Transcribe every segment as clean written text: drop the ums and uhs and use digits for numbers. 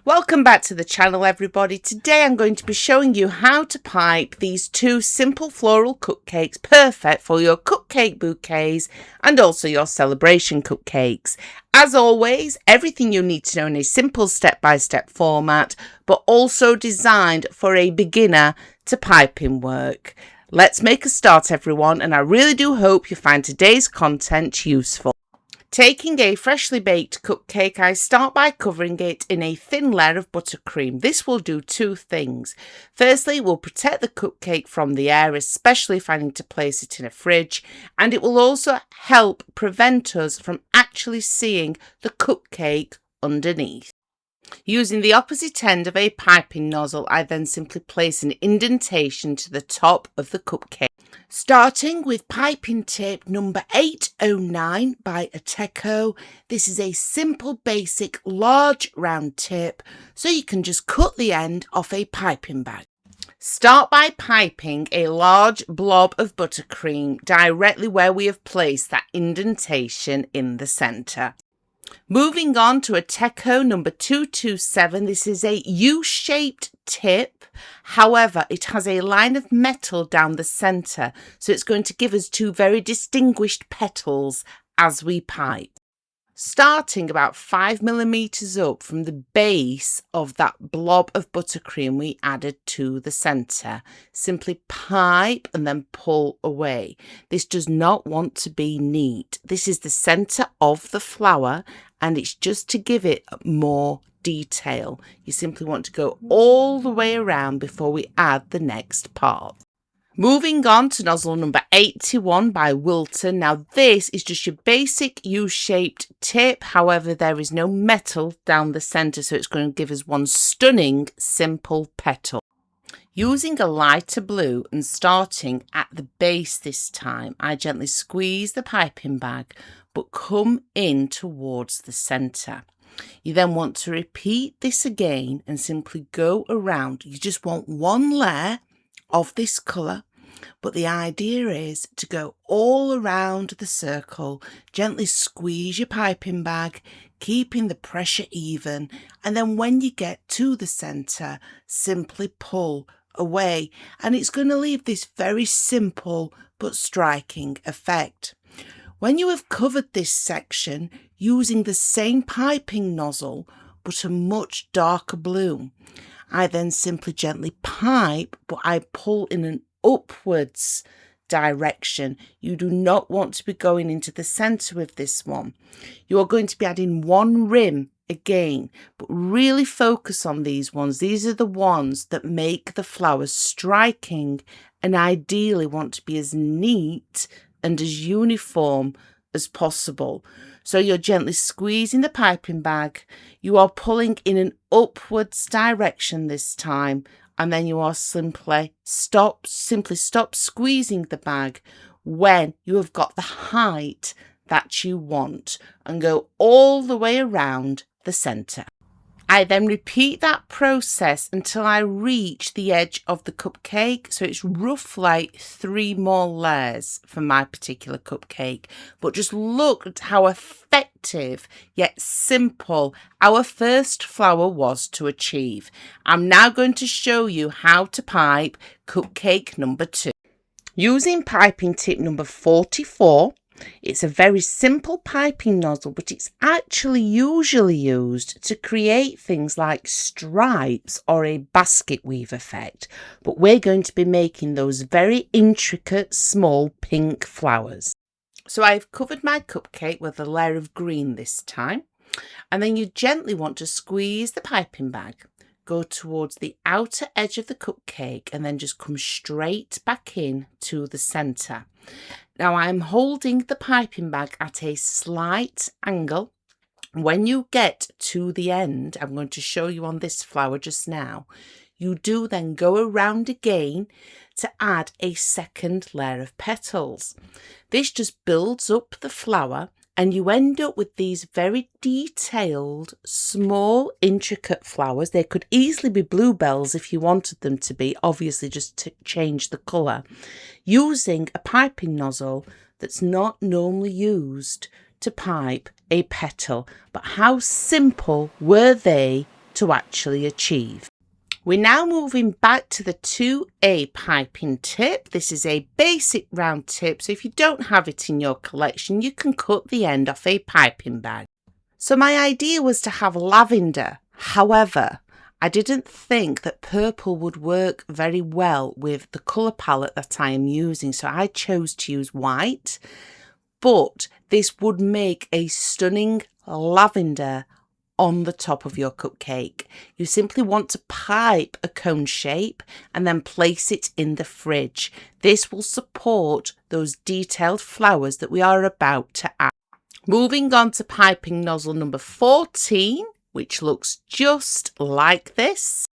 Welcome back to the channel, everybody. Today I'm going to be showing you how to pipe these two simple floral cupcakes, perfect for your cupcake bouquets and also your celebration cupcakes. As always, everything you need to know in a simple step-by-step format, but also designed for a beginner to piping work. Let's make a start, everyone, and I really do hope you find today's content useful. Taking a freshly baked cupcake, I start by covering it in a thin layer of buttercream. This will do two things. Firstly, it will protect the cupcake from the air, especially if I need to place it in a fridge, and it will also help prevent us from actually seeing the cupcake underneath. Using the opposite end of a piping nozzle, I then simply place an indentation to the top of the cupcake. Starting with piping tip number 809 by Ateco. This is a simple, basic, large round tip, so you can just cut the end off a piping bag. Start by piping a large blob of buttercream directly where we have placed that indentation in the centre. Moving on to Ateco number 227, this is a U-shaped tip. However, it has a line of metal down the centre, so it's going to give us two very distinguished petals as we pipe. Starting about 5mm up from the base of that blob of buttercream we added to the centre, simply pipe and then pull away. This does not want to be neat. This is the centre of the flower and it's just to give it more detail. You simply want to go all the way around before we add the next part. Moving on to nozzle number 81 by Wilton. Now this is just your basic U-shaped tip. However, there is no metal down the centre, so it's going to give us one stunning simple petal. Using a lighter blue and starting at the base this time, I gently squeeze the piping bag but come in towards the centre. You then want to repeat this again and simply go around. You just want one layer of this colour, but the idea is to go all around the circle, gently squeeze your piping bag, keeping the pressure even, and then when you get to the centre, simply pull away, and it's going to leave this very simple but striking effect. When you have covered this section using the same piping nozzle but a much darker blue, I then simply gently pipe, but I pull in an upwards direction. You do not want to be going into the centre with this one. You are going to be adding one rim again, but really focus on these ones. These are the ones that make the flowers striking and ideally want to be as neat and as uniform as possible. So you're gently squeezing the piping bag, you are pulling in an upwards direction this time, and then you are simply stop squeezing the bag when you have got the height that you want and go all the way around the centre. I then repeat that process until I reach the edge of the cupcake. So it's roughly 3 more layers for my particular cupcake. But just look at how effective yet simple our first flower was to achieve. I'm now going to show you how to pipe cupcake number 2. Using piping tip number 44. It's a very simple piping nozzle, but it's actually usually used to create things like stripes or a basket weave effect. But we're going to be making those very intricate small pink flowers. So I've covered my cupcake with a layer of green this time. And then you gently want to squeeze the piping bag. Go towards the outer edge of the cupcake and then just come straight back in to the centre. Now I'm holding the piping bag at a slight angle. When you get to the end, I'm going to show you on this flower just now, you do then go around again to add a second layer of petals. This just builds up the flower and you end up with these very detailed, small, intricate flowers. They could easily be bluebells if you wanted them to be, obviously just to change the colour, using a piping nozzle that's not normally used to pipe a petal. But how simple were they to actually achieve. We're now moving back to the 2A piping tip. This is a basic round tip, so if you don't have it in your collection, you can cut the end off a piping bag. So my idea was to have lavender. However, I didn't think that purple would work very well with the colour palette that I am using, so I chose to use white. But this would make a stunning lavender on the top of your cupcake. You simply want to pipe a cone shape and then place it in the fridge. This will support those detailed flowers that we are about to add. Moving on to piping nozzle number 14, which looks just like this.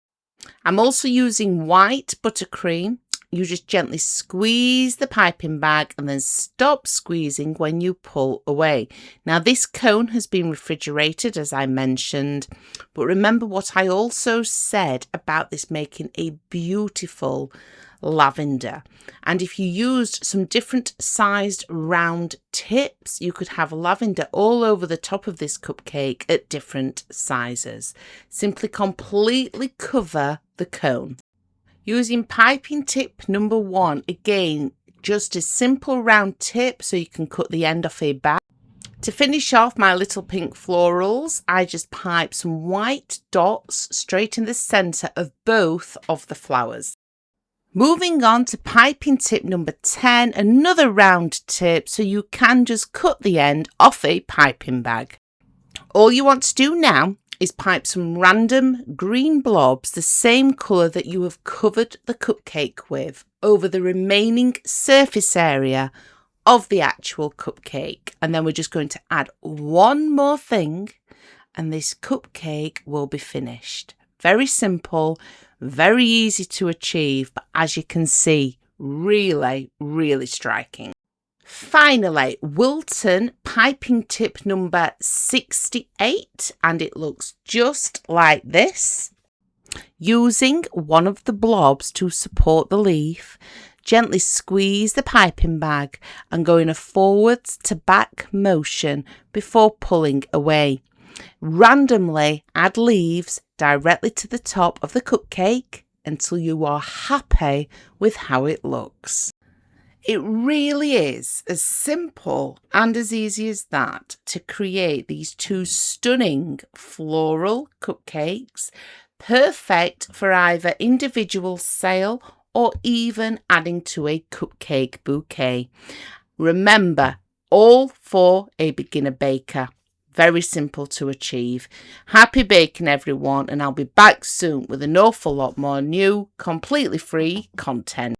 I'm also using white buttercream. You just gently squeeze the piping bag and then stop squeezing when you pull away. Now this cone has been refrigerated, as I mentioned, but remember what I also said about this making a beautiful lavender. And if you used some different sized round tips, you could have lavender all over the top of this cupcake at different sizes. Simply completely cover the cone. Using piping tip number 1, again, just a simple round tip so you can cut the end off a bag. To finish off my little pink florals, I just pipe some white dots straight in the centre of both of the flowers. Moving on to piping tip number 10, another round tip so you can just cut the end off a piping bag. All you want to do now is pipe some random green blobs, the same colour that you have covered the cupcake with, over the remaining surface area of the actual cupcake. And then we're just going to add one more thing and this cupcake will be finished. Very simple, very easy to achieve, but as you can see, really, really striking. Finally, Wilton piping tip number 68, and it looks just like this. Using one of the blobs to support the leaf, gently squeeze the piping bag and go in a forwards to back motion before pulling away. Randomly add leaves directly to the top of the cupcake until you are happy with how it looks. It really is as simple and as easy as that to create these two stunning floral cupcakes, perfect for either individual sale or even adding to a cupcake bouquet. Remember, all for a beginner baker. Very simple to achieve. Happy baking, everyone, and I'll be back soon with an awful lot more new, completely free content.